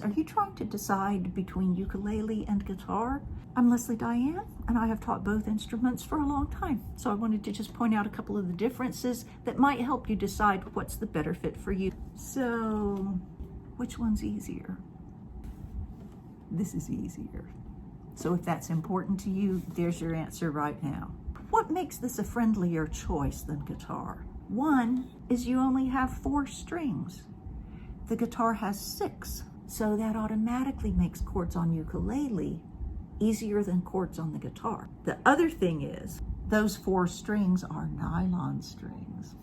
Are you trying to decide between ukulele and guitar? I'm Lesley Diane, and I have taught both instruments for a long time. So I wanted to just point out a couple of the differences that might help you decide what's the better fit for you. So, which one's easier? This is easier. So if that's important to you, there's your answer right now. What makes this a friendlier choice than guitar? One is you only have 4 strings. The guitar has 6, so that automatically makes chords on ukulele easier than chords on the guitar. The other thing is, those 4 strings are nylon strings.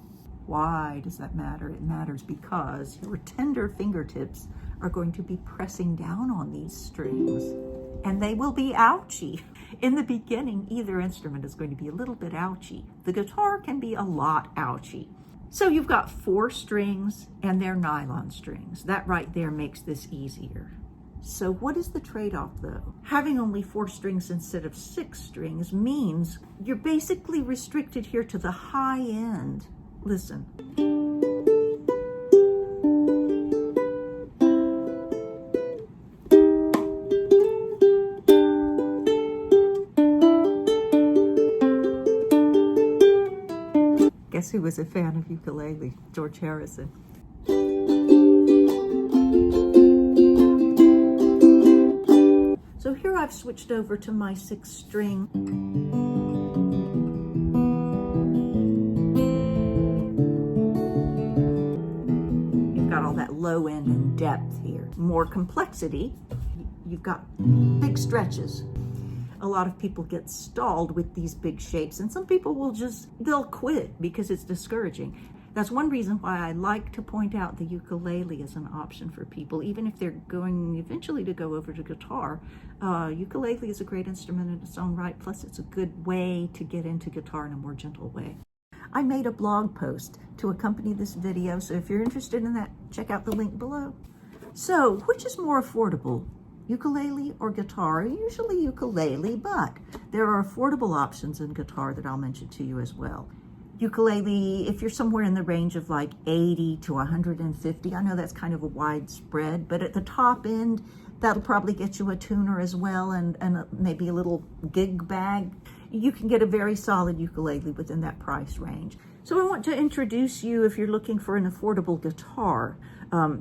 Why does that matter? It matters because your tender fingertips are going to be pressing down on these strings, and they will be ouchy. In the beginning, either instrument is going to be a little bit ouchy. The guitar can be a lot ouchy. So you've got 4 strings and they're nylon strings. That right there makes this easier. So what is the trade-off though? Having only 4 strings instead of 6 strings means you're basically restricted here to the high end. Listen. Guess who was a fan of ukulele? George Harrison. So here I've switched over to my 6 string. You've got all that low end and depth here. More complexity. You've got big stretches. A lot of people get stalled with these big shapes, and some people they'll quit because it's discouraging. That's one reason why I like to point out the ukulele as an option for people, even if they're going eventually to go over to guitar. Ukulele is a great instrument in its own right, plus it's a good way to get into guitar in a more gentle way. I made a blog post to accompany this video, so if you're interested in that, check out the link below. So, which is more affordable? Ukulele or guitar? Usually ukulele, but there are affordable options in guitar that I'll mention to you as well. Ukulele, if you're somewhere in the range of like 80 to 150, I know that's kind of a wide spread, but at the top end, that'll probably get you a tuner as well and maybe a little gig bag. You can get a very solid ukulele within that price range. So I want to introduce you, if you're looking for an affordable guitar,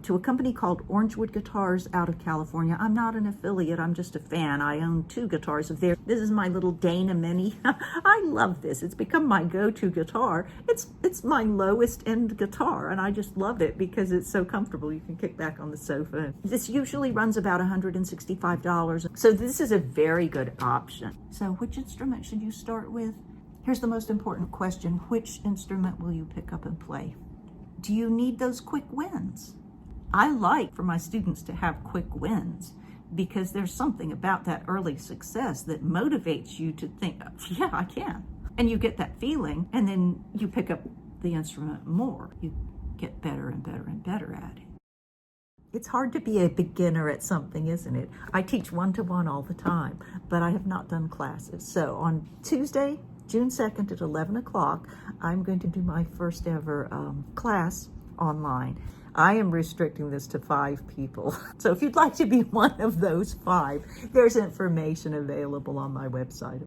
to a company called Orangewood Guitars out of California. I'm not an affiliate, I'm just a fan. I own 2 guitars of theirs. This is my little Dana Mini. I love this. It's become my go-to guitar. It's my lowest end guitar, and I just love it because it's so comfortable. You can kick back on the sofa. This usually runs about $165, so this is a very good option. So which instrument should you start with? Here's the most important question. Which instrument will you pick up and play? Do you need those quick wins? I like for my students to have quick wins because there's something about that early success that motivates you to think, yeah, I can. And you get that feeling, and then you pick up the instrument more. You get better and better and better at it. It's hard to be a beginner at something, isn't it? I teach one-to-one all the time, but I have not done classes. So on Tuesday, June 2nd at 11 o'clock, I'm going to do my first ever class online. I am restricting this to 5 people. So if you'd like to be one of those 5, there's information available on my website.